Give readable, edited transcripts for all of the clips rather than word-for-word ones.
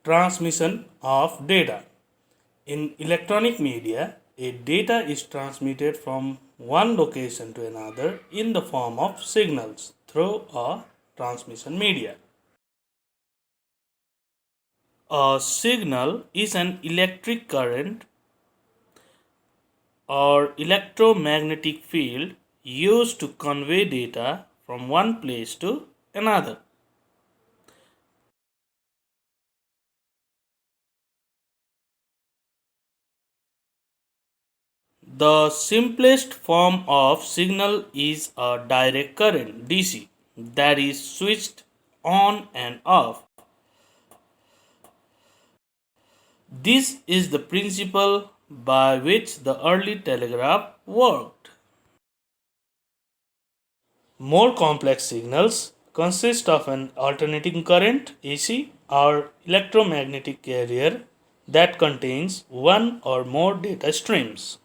Transmission of data. In electronic media, a data is transmitted from one location to another in the form of signals through a transmission media. A signal is an electric current or electromagnetic field used to convey data from one place to another. The simplest form of signal is a direct current DC that is switched on and off. This is the principle by which the early telegraph worked. More complex signals consist of an alternating current AC or electromagnetic carrier that contains one or more data streams.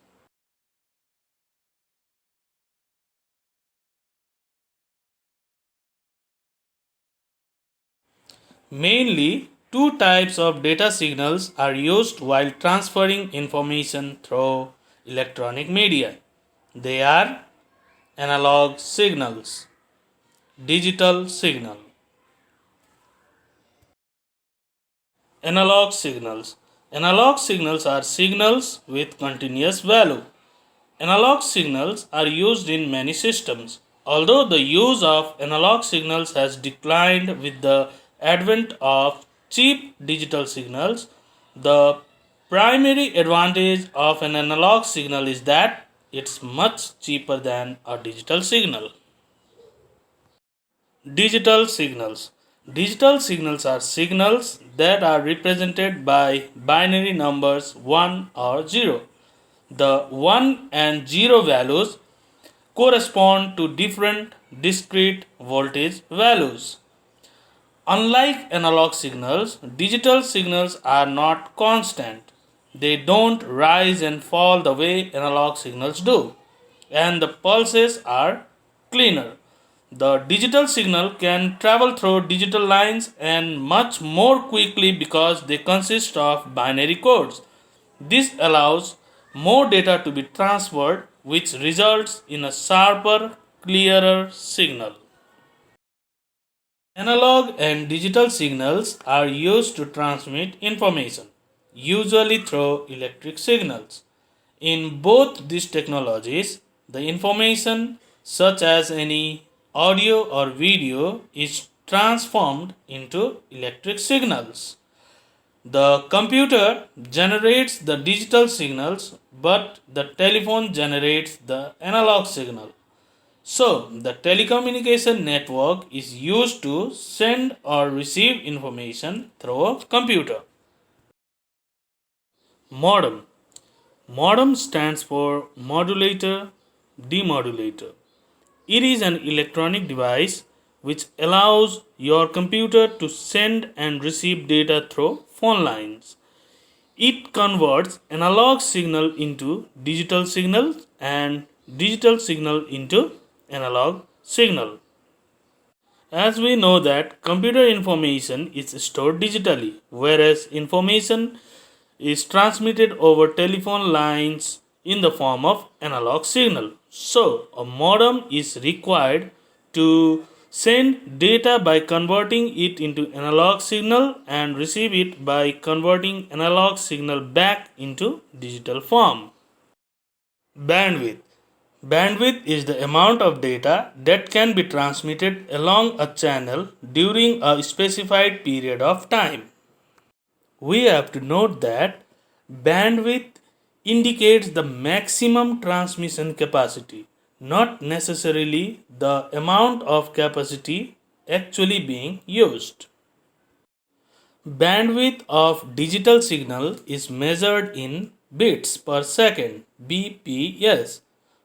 Mainly, two types of data signals are used while transferring information through electronic media. They are analog signals, digital signal. Analog signals. Analog signals are signals with continuous value. Analog signals are used in many systems. Although the use of analog signals has declined with the advent of cheap digital signals, the primary advantage of an analog signal is that it's much cheaper than a digital signal. Digital signals. Digital signals are signals that are represented by binary numbers 1 or 0. The 1 and 0 values correspond to different discrete voltage values. Unlike analog signals, digital signals are not constant. They don't rise and fall the way analog signals do, and the pulses are cleaner. The digital signal can travel through digital lines and much more quickly because they consist of binary codes. This allows more data to be transferred, which results in a sharper, clearer signal. Analog and digital signals are used to transmit information, usually through electric signals. In both these technologies, the information, such as any audio or video, is transformed into electric signals. The computer generates the digital signals, but the telephone generates the analog signal. So, the telecommunication network is used to send or receive information through a computer. Modem. Modem stands for modulator demodulator. It is an electronic device which allows your computer to send and receive data through phone lines. It converts analog signal into digital signal and digital signal into analog signal. As we know that computer information is stored digitally, whereas information is transmitted over telephone lines in the form of analog signal. So, a modem is required to send data by converting it into analog signal and receive it by converting analog signal back into digital form. Bandwidth. Bandwidth is the amount of data that can be transmitted along a channel during a specified period of time. We have to note that bandwidth indicates the maximum transmission capacity, not necessarily the amount of capacity actually being used. Bandwidth of digital signal is measured in bits per second (bps),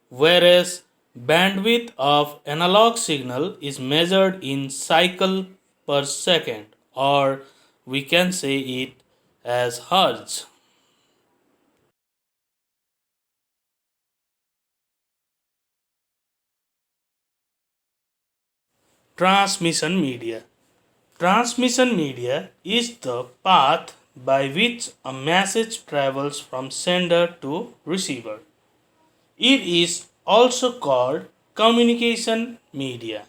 whereas bandwidth of analog signal is measured in cycle per second, or we can say it as hertz. Transmission media. Transmission media is the path by which a message travels from sender to receiver. It is also called communication media.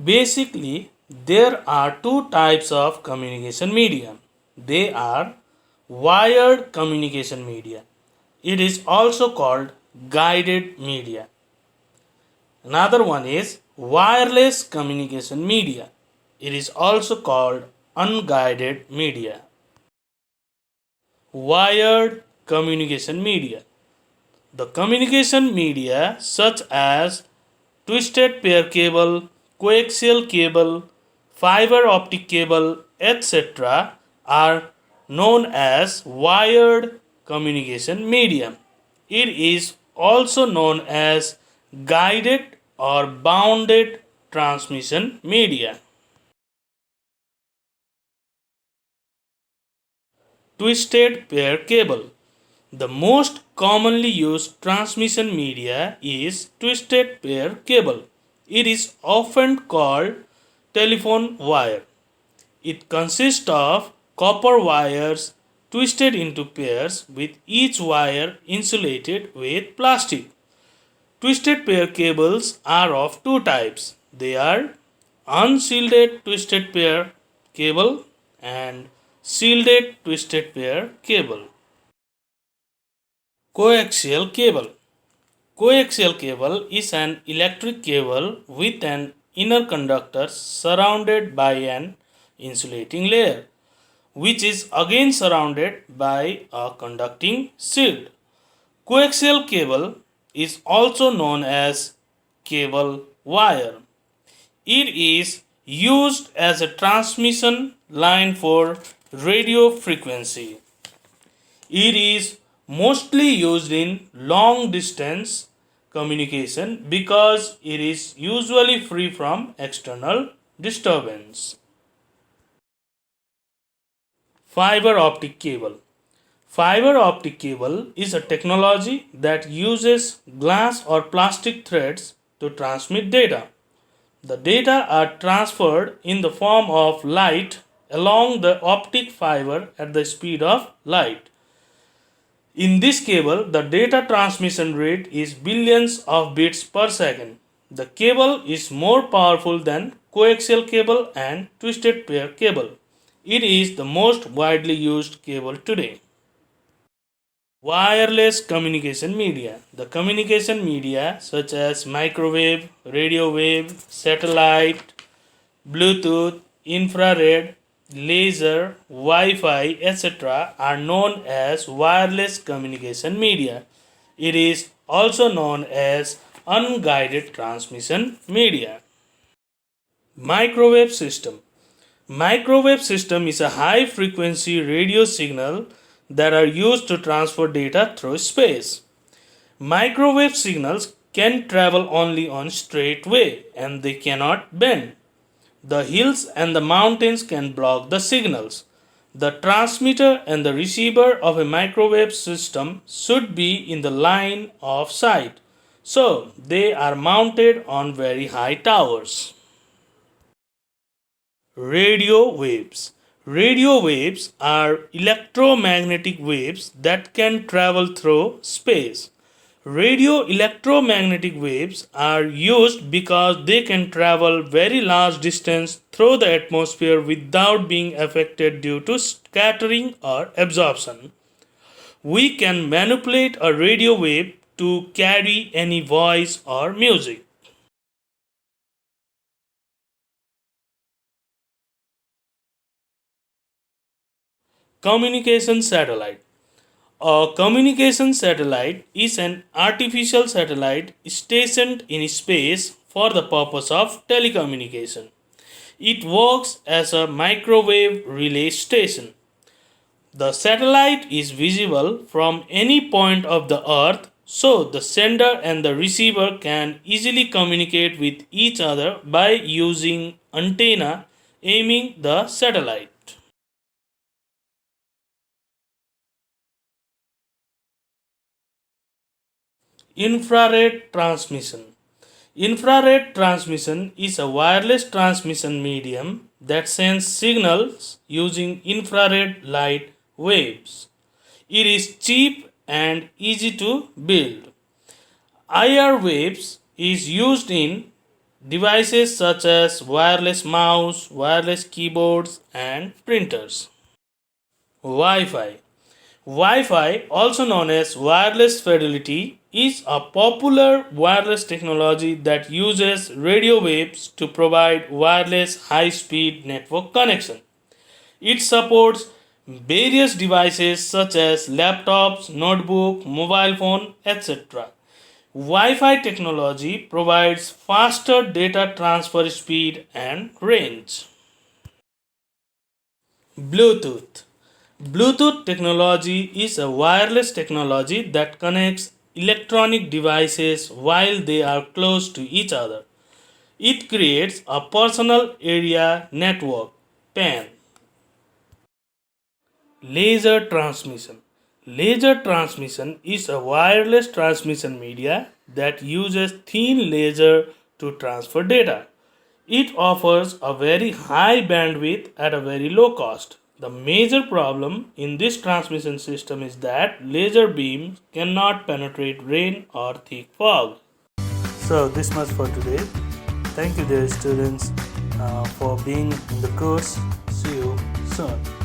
Basically, there are two types of communication media. They are wired communication media. It is also called guided media. Another one is wireless communication media. It is also called unguided media. Wired communication media. The communication media, such as twisted pair cable, coaxial cable, fiber optic cable, etc., are known as wired communication medium. It is also known as guided or bounded transmission media. Twisted pair cable. The most commonly used transmission media is twisted pair cable. It is often called telephone wire. It consists of copper wires twisted into pairs with each wire insulated with plastic. Twisted pair cables are of two types. They are unshielded twisted pair cable and shielded twisted pair cable. Coaxial cable. Coaxial cable is an electric cable with an inner conductor surrounded by an insulating layer, which is again surrounded by a conducting shield. Coaxial cable is also known as cable wire. It is used as a transmission line for radio frequency. It is mostly used in long distance communication because it is usually free from external disturbance. Fiber optic cable. Fiber optic cable is a technology that uses glass or plastic threads to transmit data. The data are transferred in the form of light along the optic fiber at the speed of light. In this cable, the data transmission rate is billions of bits per second. The cable is more powerful than coaxial cable and twisted pair cable. It is the most widely used cable today. Wireless communication media. The communication media, such as microwave, radio wave, satellite, Bluetooth, infrared, laser, Wi Fi, etc., are known as wireless communication media. It is also known as unguided transmission media. Microwave system. Microwave system is a high frequency radio signal that are used to transfer data through space. Microwave signals can travel only on straight way and they cannot bend. The hills and the mountains can block the signals. The transmitter and the receiver of a microwave system should be in the line of sight, so they are mounted on very high towers. Radio waves. Radio waves are electromagnetic waves that can travel through space. Radio electromagnetic waves are used because they can travel very large distance through the atmosphere without being affected due to scattering or absorption. We can manipulate a radio wave to carry any voice or music. Communication satellite. A communication satellite is an artificial satellite stationed in space for the purpose of telecommunication. It works as a microwave relay station. The satellite is visible from any point of the earth, so the sender and the receiver can easily communicate with each other by using antenna aiming the satellite. Infrared transmission. Infrared transmission is a wireless transmission medium that sends signals using infrared light waves. It is cheap and easy to build. IR waves is used in devices such as wireless mouse, wireless keyboards, and printers. Wi Fi. Wi Fi, also known as wireless fidelity, is a popular wireless technology that uses radio waves to provide wireless high speed network connection. It supports various devices such as laptops, notebook, mobile phone, etc. Wi-Fi technology provides faster data transfer speed and range. Bluetooth. Bluetooth technology is a wireless technology that connects electronic devices while they are close to each other. It creates a personal area network (PAN). Laser transmission. Laser transmission is a wireless transmission media that uses thin laser to transfer data. It offers a very high bandwidth at a very low cost. The major problem in this transmission system is that laser beams cannot penetrate rain or thick fog. So, this much for today. Thank you, dear students, for being in the course. See you soon.